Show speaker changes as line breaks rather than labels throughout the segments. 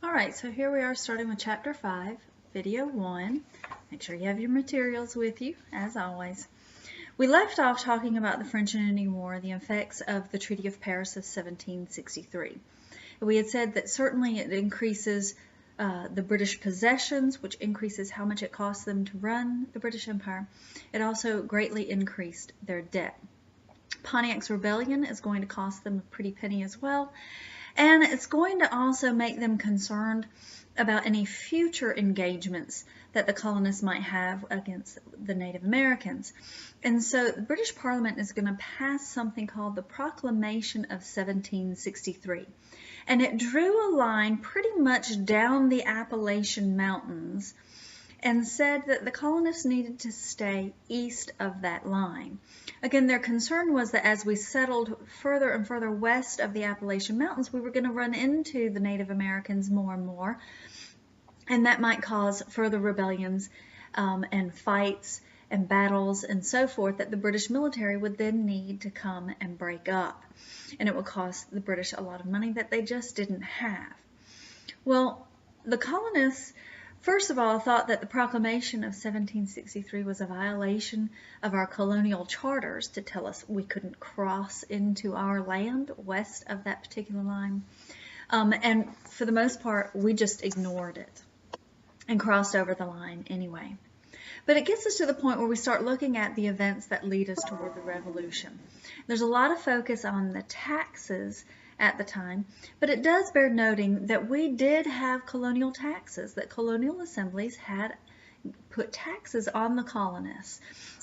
Alright, so here we are starting with Chapter 5, Video 1. Make sure you have your materials with you, as always. We left off talking about the French and Indian War, the effects of the Treaty of Paris of 1763. We had said that certainly it increases the British possessions, which increases how much it costs them to run the British Empire. It also greatly increased their debt. Pontiac's rebellion is going to cost them a pretty penny as well. And it's going to also make them concerned about any future engagements that the colonists might have against the Native Americans. And so the British Parliament is going to pass something called the Proclamation of 1763. And it drew a line pretty much down the Appalachian Mountains and said that the colonists needed to stay east of that line. Again, their concern was that as we settled further and further west of the Appalachian Mountains, we were going to run into the Native Americans more and more, and that might cause further rebellions and fights and battles and so forth that the British military would then need to come and break up. And it would cost the British a lot of money that they just didn't have. Well, the colonists first of all, thought that the proclamation of 1763 was a violation of our colonial charters to tell us we couldn't cross into our land west of that particular line. And for the most part, we just ignored it and crossed over the line anyway. But it gets us to the point where we start looking at the events that lead us toward the Revolution. There's a lot of focus on the taxes at the time, but it does bear noting that we did have colonial taxes, that colonial assemblies had put taxes on the colonists.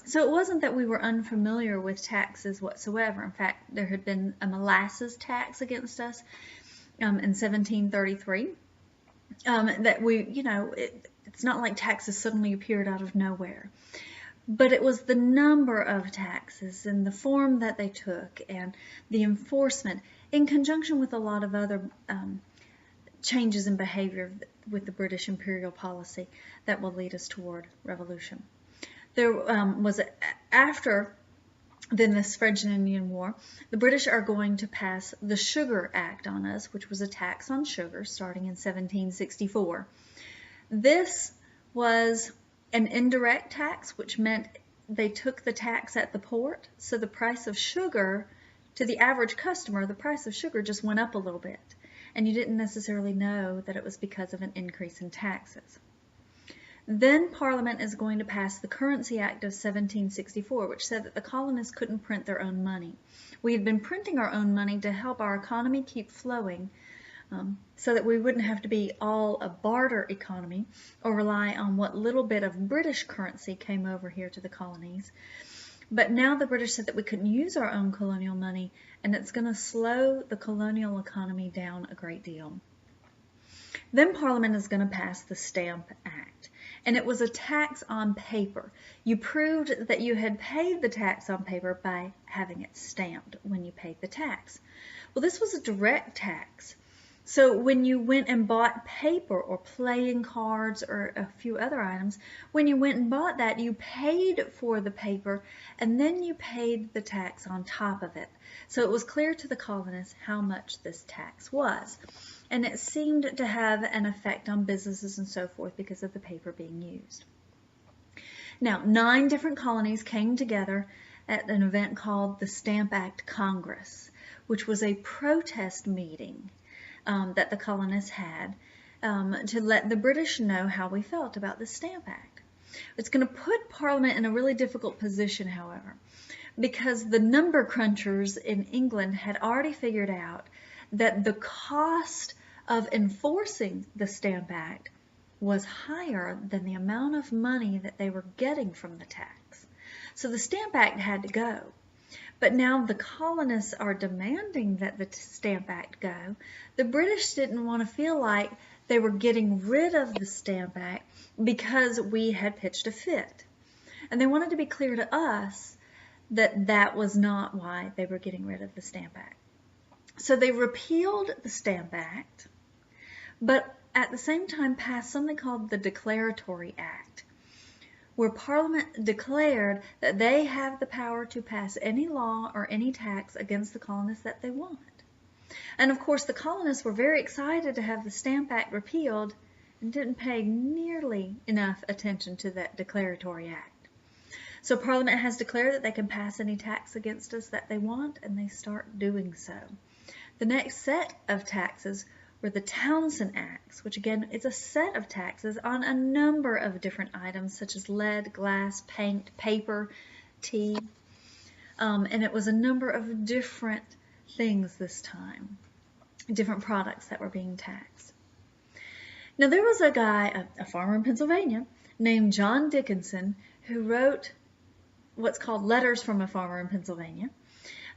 So it wasn't that we were unfamiliar with taxes whatsoever. In fact, there had been a molasses tax against us in 1733. That we, it's not like taxes suddenly appeared out of nowhere. But it was the number of taxes and the form that they took and the enforcement in conjunction with a lot of other changes in behavior with the British imperial policy that will lead us toward revolution. There was, after then this French and Indian War, the British are going to pass the Sugar Act on us, which was a tax on sugar starting in 1764. This was an indirect tax, which meant they took the tax at the port, so the price of sugar to the average customer, the price of sugar just went up a little bit, and you didn't necessarily know that it was because of an increase in taxes. Then Parliament is going to pass the Currency Act of 1764, which said that the colonists couldn't print their own money. We had been printing our own money to help our economy keep flowing, so that we wouldn't have to be all a barter economy or rely on what little bit of British currency came over here to the colonies. But now the British said that we couldn't use our own colonial money, and it's going to slow the colonial economy down a great deal. Then Parliament is going to pass the Stamp Act, and it was a tax on paper. You proved that you had paid the tax on paper by having it stamped when you paid the tax. Well, this was a direct tax. So when you went and bought paper or playing cards or a few other items, when you went and bought that, you paid for the paper and then you paid the tax on top of it. So it was clear to the colonists how much this tax was. And it seemed to have an effect on businesses and so forth because of the paper being used. Now, 9 different colonies came together at an event called the Stamp Act Congress, which was a protest meeting that the colonists had to let the British know how we felt about the Stamp Act. It's going to put Parliament in a really difficult position, however, because the number crunchers in England had already figured out that the cost of enforcing the Stamp Act was higher than the amount of money that they were getting from the tax. So the Stamp Act had to go. But now the colonists are demanding that the Stamp Act go. The British didn't want to feel like they were getting rid of the Stamp Act because we had pitched a fit. And they wanted to be clear to us that that was not why they were getting rid of the Stamp Act. So they repealed the Stamp Act, but at the same time passed something called the Declaratory Act, where Parliament declared that they have the power to pass any law or any tax against the colonists that they want. And of course, the colonists were very excited to have the Stamp Act repealed and didn't pay nearly enough attention to that declaratory act. So Parliament has declared that they can pass any tax against us that they want, and they start doing so. The next set of taxes were the Townshend Acts, which again is a set of taxes on a number of different items such as lead, glass, paint, paper, tea, and it was a number of different things this time, different products that were being taxed. Now there was a guy, a farmer in Pennsylvania, named John Dickinson, who wrote what's called Letters from a Farmer in Pennsylvania.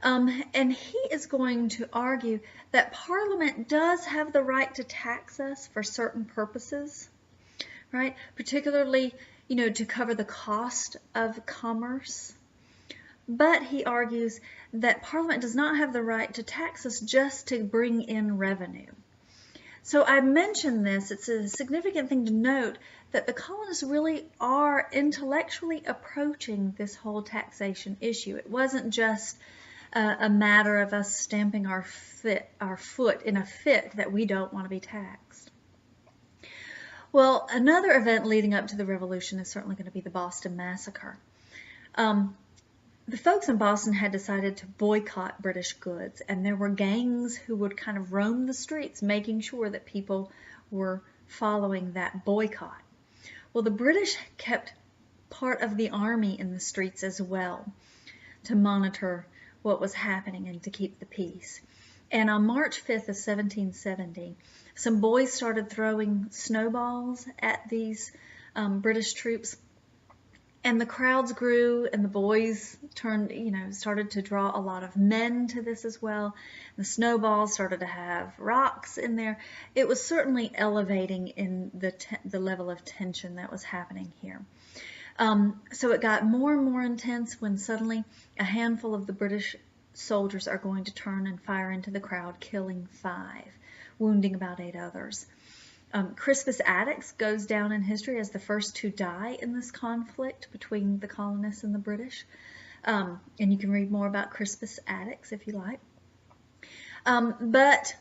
And he is going to argue that Parliament does have the right to tax us for certain purposes, right? Particularly, to cover the cost of commerce. But he argues that Parliament does not have the right to tax us just to bring in revenue. So I mention this, it's a significant thing to note that the colonists really are intellectually approaching this whole taxation issue. It wasn't just a matter of us stamping our foot in a fit that we don't want to be taxed. Well, another event leading up to the Revolution is certainly going to be the Boston Massacre. The folks in Boston had decided to boycott British goods, and there were gangs who would kind of roam the streets making sure that people were following that boycott. Well, the British kept part of the army in the streets as well to monitor what was happening and to keep the peace. And on March 5th of 1770, some boys started throwing snowballs at these British troops, and the crowds grew, and the boys started to draw a lot of men to this as well. The snowballs started to have rocks in there. It was certainly elevating in the level of tension that was happening here. So it got more and more intense when suddenly a handful of the British soldiers are going to turn and fire into the crowd, killing 5, wounding about 8 others. Crispus Attucks goes down in history as the first to die in this conflict between the colonists and the British. And you can read more about Crispus Attucks if you like. But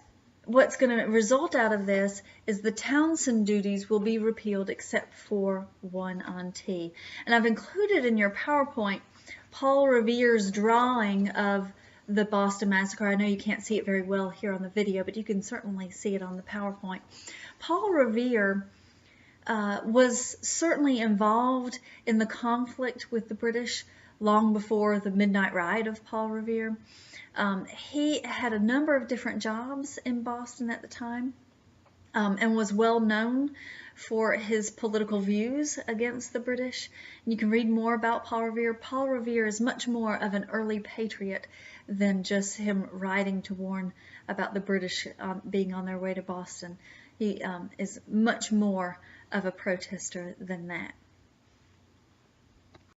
what's going to result out of this is the Townshend duties will be repealed except for one on tea. And I've included in your PowerPoint Paul Revere's drawing of the Boston Massacre. I know you can't see it very well here on the video, but you can certainly see it on the PowerPoint. Paul Revere was certainly involved in the conflict with the British long before the Midnight Ride of Paul Revere. He had a number of different jobs in Boston at the time and was well known for his political views against the British. And you can read more about Paul Revere. Paul Revere is much more of an early patriot than just him writing to warn about the British being on their way to Boston. He is much more of a protester than that.